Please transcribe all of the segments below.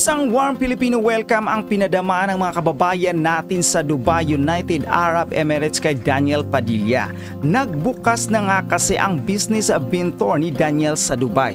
Isang warm Filipino welcome ang pinadama ng mga kababayan natin sa Dubai, United Arab Emirates kay Daniel Padilla. Nagbukas na nga kasi ang business venture ni Daniel sa Dubai.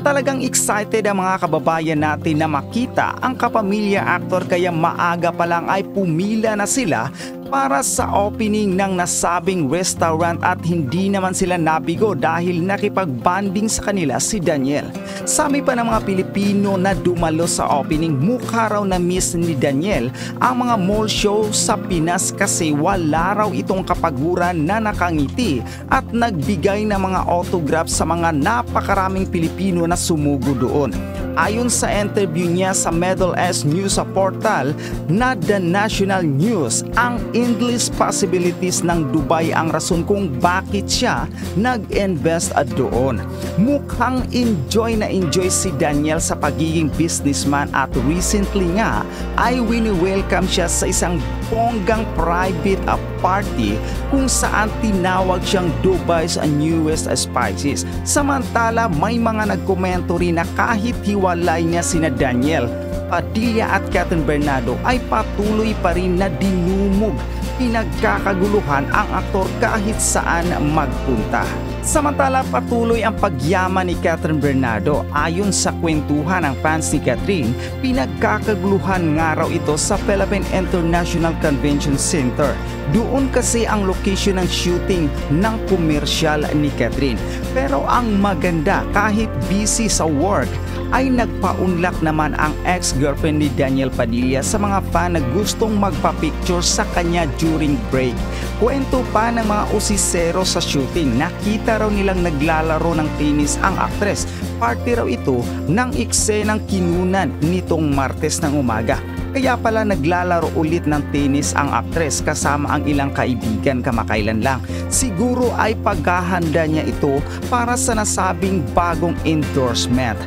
Talagang excited ang mga kababayan natin na makita ang kapamilya actor kaya maaga pa lang ay pumila na sila para sa opening ng nasabing restaurant at hindi naman sila nabigo dahil nakipag-bonding sa kanila si Daniel. Sabi pa ng mga Pilipino na dumalo sa opening, mukha raw na miss ni Daniel ang mga mall show sa Pinas kasi wala raw itong kapaguran na nakangiti at nagbigay ng mga autograph sa mga napakaraming Pilipino na sumugo doon. Ayon sa interview niya sa Middle East News Portal na The National News, ang endless possibilities ng Dubai ang rason kung bakit siya nag-invest doon. Mukhang enjoy na enjoy si Daniel sa pagiging businessman at recently nga ay wini-welcome siya sa isang bonggang private party kung saan tinawag siyang Dubai's newest spices. Samantala may mga nagkomento rin na kahit hiwalay niya sina Daniel Padilla at Catherine Bernardo ay patuloy pa rin na dinumog pinagkakaguluhan ang aktor kahit saan magpunta. Samantala patuloy ang pagyaman ni Catherine Bernardo. Ayon sa kwentuhan ng fans ni Catherine, pinagkakaguluhan nga raw ito sa Philippine International Convention Center. Doon kasi ang location ng shooting ng komersyal ni Catherine. Pero ang maganda, kahit busy sa work, ay nagpaunlak naman ang ex-girlfriend ni Daniel Padilla sa mga fan na gustong magpa-picture sa kanya during break. Kwento pa ng mga usisero sa shooting, nakita raw nilang naglalaro ng tennis ang aktres. Party raw ito ng eksenang kinunan nitong Martes ng umaga. Kaya pala naglalaro ulit ng tennis ang aktres kasama ang ilang kaibigan kamakailan lang. Siguro ay paghahanda niya ito para sa nasabing bagong endorsement.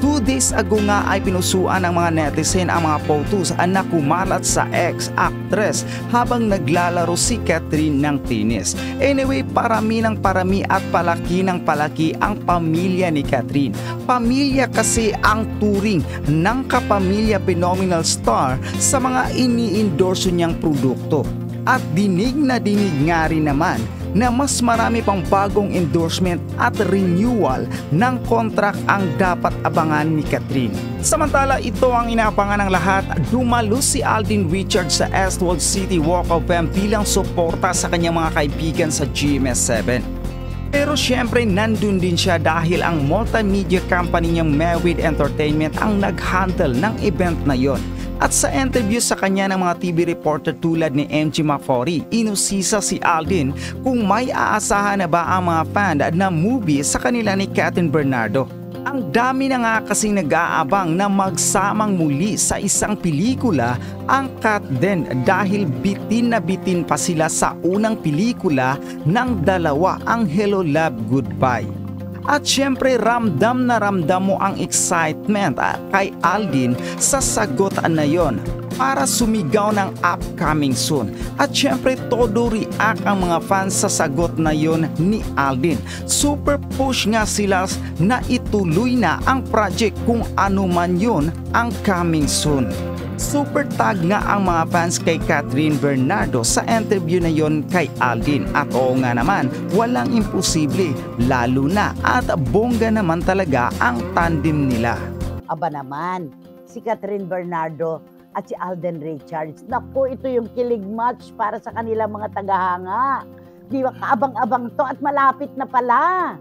2 days ago nga ay pinusuan ng mga netizen ang mga photos na kumalat sa ex-actress habang naglalaro si Catherine ng tennis. Anyway, parami ng parami at palaki ng palaki ang pamilya ni Catherine. Pamilya kasi ang turing ng kapamilya phenomenal star sa mga ini-endorso niyang produkto. At dinig na dinig nga rin naman na mas marami pang bagong endorsement at renewal ng contract ang dapat abangan ni Catherine. Samantala ito ang inaabangan ng lahat, dumalo si Alden Richards sa Eastwood City Walk of Fame bilang suporta sa kanyang mga kaibigan sa GMS7. Pero syempre nandun din siya dahil ang multimedia company niyang Mewid Entertainment ang nag-handle ng event na yon. At sa interview sa kanya ng mga TV reporter tulad ni MG Macfori, inusisa si Alden kung may aasahan na ba ang mga fan na movie sa kanila ni Catherine Bernardo. Ang dami na nga kasing nag-aabang na magsamang muli sa isang pelikula ang Kat din dahil bitin na bitin pa sila sa unang pelikula ng dalawa, ang Hello Love Goodbye. At syempre ramdam na ramdam mo ang excitement kay Alden sa sagot na yon para sumigaw ng upcoming soon. At syempre todo react ang mga fans sa sagot na yon ni Alden. Super push nga sila na ituloy na ang project kung ano man yon ang coming soon. Super tag nga ang mga fans kay Catherine Bernardo sa interview na yon kay Alden. At oo nga naman, walang imposible, lalo na at bongga naman talaga ang tandem nila. Aba naman, si Catherine Bernardo at si Alden Richards. Naku, ito yung kilig match para sa kanilang mga tagahanga. Di ba, kaabang-abang to at malapit na pala.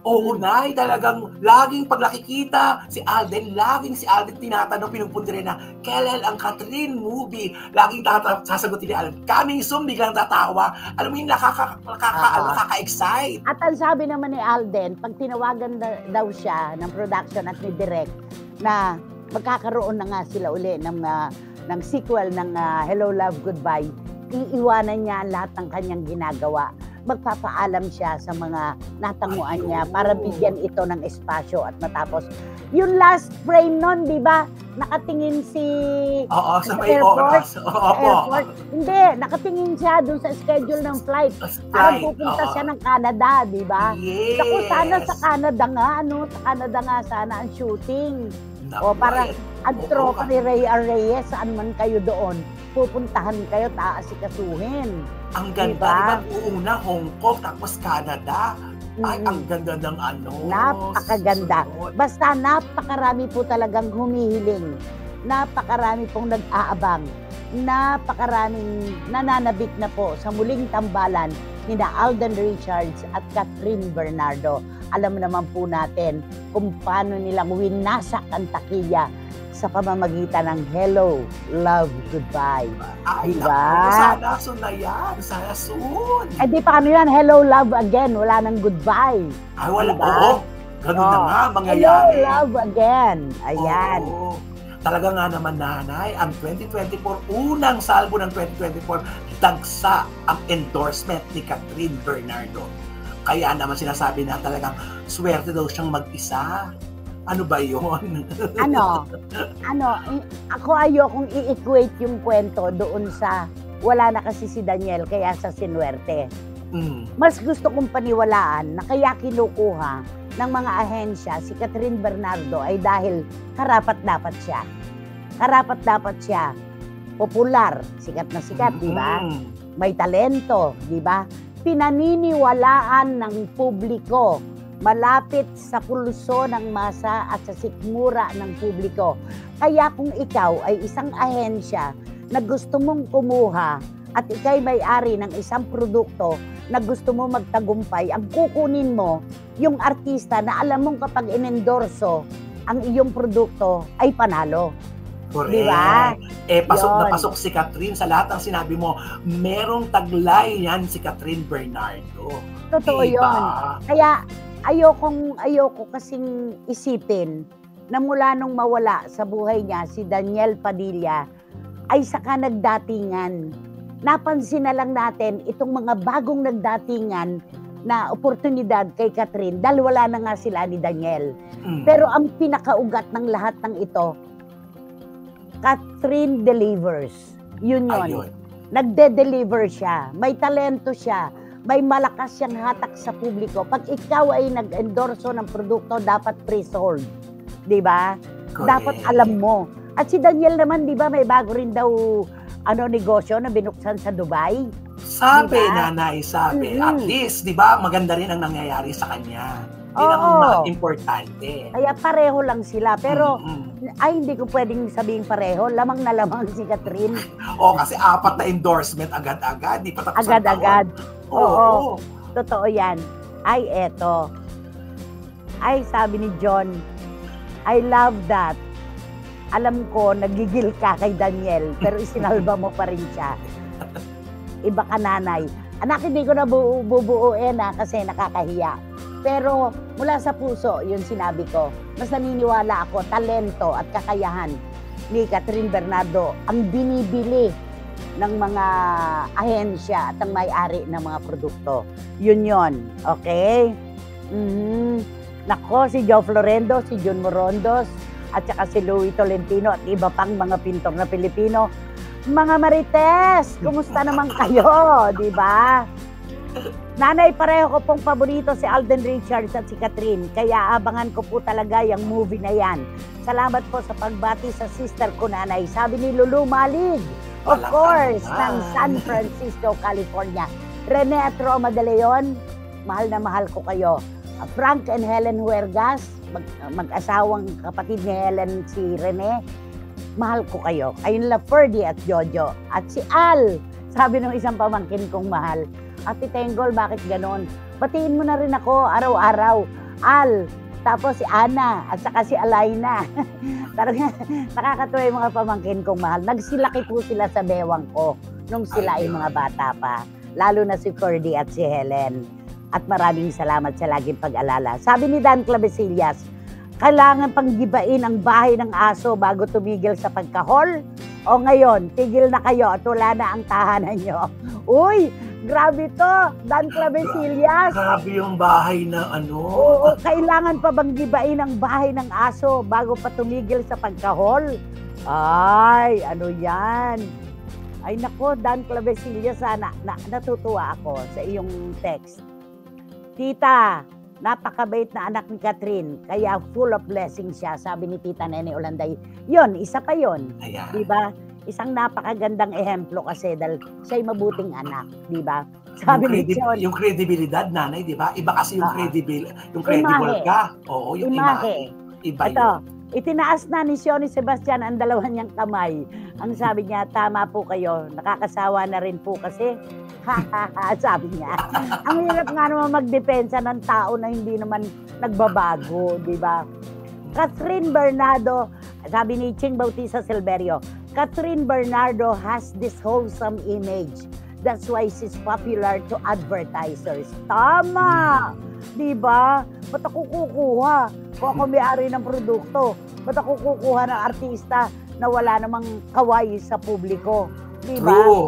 Oo, Nay, talagang laging pag nakikita si Alden, laging si Alden tinatanong, pinupunti rin na kailan ang Catherine movie. Laging sasagutin ni Alden, coming soon, biglang tatawa. Alam mo yun, nakaka-excite. At ang sabi naman ni Alden, pag tinawagan daw siya ng production at ni Direk na magkakaroon na nga sila uli ng sequel ng Hello Love Goodbye, iiwanan niya lahat ng kanyang ginagawa. Magpapaalam siya sa mga natanguan niya para bigyan ito ng espasyo at matapos. Yung last frame nun, di ba? Nakatingin si sa airport. Airport. Hindi, nakatingin siya dun sa schedule ng flight. Parang pupunta siya ng Canada, di ba? Yes. Ako sana sa Canada nga, sa Canada nga sana ang shooting. O para ayan. ang Oo, tropa ni Rhea Reyes, saan man kayo doon, pupuntahan kayo, taasikasuhin. ang ganda, Diba? diba? Una, Hong Kong, tapos Canada. Ay, ang ganda ng ano. Napakaganda. Susunod. Basta napakarami po talagang humihiling. Napakarami pong nag-aabang. Napakaraming nananabik na po sa muling tambalan ni Alden Richards at Catherine Bernardo. Alam naman po natin kung paano nilang winasak ang takilya sa pamamagitan ng Hello, Love, Goodbye. Ay, Diba? naku, sana soon na yan. Sana soon. Eh di paano yan? Hello, Love again. Wala nang goodbye. Ay, wala. Diba? Oo. Ganun na Oo. nga, Hello, mangyayari. Love again. Ayan. Oo. Talaga nga naman, nanay, ang 2024, unang salbo ng 2024, dagsa ang endorsement ni Catherine Bernardo. Kaya naman sinasabi na talagang swerte daw siyang mag-isa. Ano ba yun? Ako ayokong i-equate yung kwento doon sa wala na kasi si Daniel kaya sa sinuwerte. Mas gusto kong paniwalaan na kaya kinukuha ng mga ahensya si Catherine Bernardo ay dahil karapat-dapat siya. Karapat-dapat siya. Popular, sikat na sikat, di ba? May talento, di ba? Pinaniniwalaan ng publiko. Malapit sa pulso ng masa at sa sikmura ng publiko. Kaya kung ikaw ay isang ahensya na gusto mong kumuha at ikay may-ari ng isang produkto na gusto mo magtagumpay, ang kukunin mo yung artista na alam mong kapag inendorso ang iyong produkto ay panalo. Correct. Diba? Pasok na Yun. pasok si Catherine sa lahat ng sinabi mo. Merong taglay yan si Catherine Bernardo. Totoo Diba? yun. Kaya ayoko kasing isipin na mula nung mawala sa buhay niya si Daniel Padilla ay saka nagdatingan. Napansin na lang natin itong mga bagong nagdatingan na oportunidad kay Catherine dahil wala na nga sila ni Daniel. Pero ang pinakaugat ng lahat ng ito, Catherine delivers. Yun. Ayun. Nagde-deliver siya. May talento siya. May malakas siyang hatak sa publiko. Pag ikaw ay nag-endorso ng produkto, dapat pre-sold. Di ba? Dapat alam mo. At si Daniel naman, di ba, may bago rin daw negosyo na binuksan sa Dubai. Sabi, Diba? nanay, sabi. At least, di ba, maganda rin ang nangyayari sa kanya. Yun ang importante. Kaya pareho lang sila. Pero, ay hindi ko pwedeng sabihin pareho. Lamang na lamang si Catherine. Kasi 4 na endorsement agad-agad. Di pa tapos ang Agad-agad. taon. Oo. Totoo yan. Ay, eto. Ay, sabi ni John, I love that. Alam ko, nagigil ka kay Daniel, pero isinalba mo pa rin siya. Iba ka, nanay. Anak, hindi ko na bubuuin kasi nakakahiya. Pero mula sa puso, yun sinabi ko, mas naniniwala ako, talento at kakayahan ni Catherine Bernardo ang binibili ng mga ahensya at ang may-ari ng mga produkto. Yun. Okay? Nako, si Joe Florendo, si Jun Morondos, at saka si Louie Tolentino at iba pang mga pintor na Pilipino. Mga Marites, kumusta naman kayo? Di ba? Nanay, pareho ko pong paborito si Alden Richards at si Catherine. Kaya abangan ko po talaga yung movie na yan. Salamat po sa pagbati sa sister ko, nanay. Sabi ni Lulu Malig, of course, ng San Francisco, California. Rene at Roma de Leon, mahal na mahal ko kayo. Frank and Helen Huergas, mag-asawang kapatid ni Helen si Rene, mahal ko kayo. Ayun la Ferdy at Jojo. At si Al, sabi ng isang pamangkin kong mahal, Ate Tenggol, bakit ganon? Batiin mo na rin ako araw-araw. Al, tapos si Ana, at saka si Alaina. Talaga, nakakatuwa yung mga pamangkin kong mahal. Nagsilaki po sila sa bewang ko nung sila ay mga bata pa. Lalo na si Ferdy at si Helen. At maraming salamat sa laging pag-alala. Sabi ni Dan Clavesillas, kailangan pang gibain ang bahay ng aso bago tumigil sa pagkahol? O ngayon, tigil na kayo at wala na ang tahanan nyo. Uy, grabe to, Dan Clavesillas. Grabe yung bahay na Oo, kailangan pa bang gibain ang bahay ng aso bago pa tumigil sa pagkahol? Ay, ano yan? Ay nako, Dan Clavesillas, natutuwa ako sa iyong text. Tita, napakabait na anak ni Catherine, kaya full of blessings siya, sabi ni Tita Nene Olanday. Yun, isa pa yun. Ayan. Di ba? Isang napakagandang ehemplo kasi dahil siya'y mabuting anak, di ba? Sabi ni John. Yung credibilidad, nanay, di ba? Iba kasi yung credible Imahe. ka. Oo, yung imahe. Iba Ito, yun. itinaas na ni Sioni Sebastian ang dalawa niyang kamay. Ang sabi niya, tama po kayo, nakakasawa na rin po kasi. Sabi niya. Ang hirap nga naman magdepensa ng tao na hindi naman nagbabago, di ba? Catherine Bernardo, sabi ni Ching Bautista Silverio, Catherine Bernardo has this wholesome image. That's why she's popular to advertisers. Tama! Di ba? Ba't ako kukuha? Kung ako may-ari ng produkto, ba't ako kukuha ng artista na wala namang kawaii sa publiko? Di ba? True.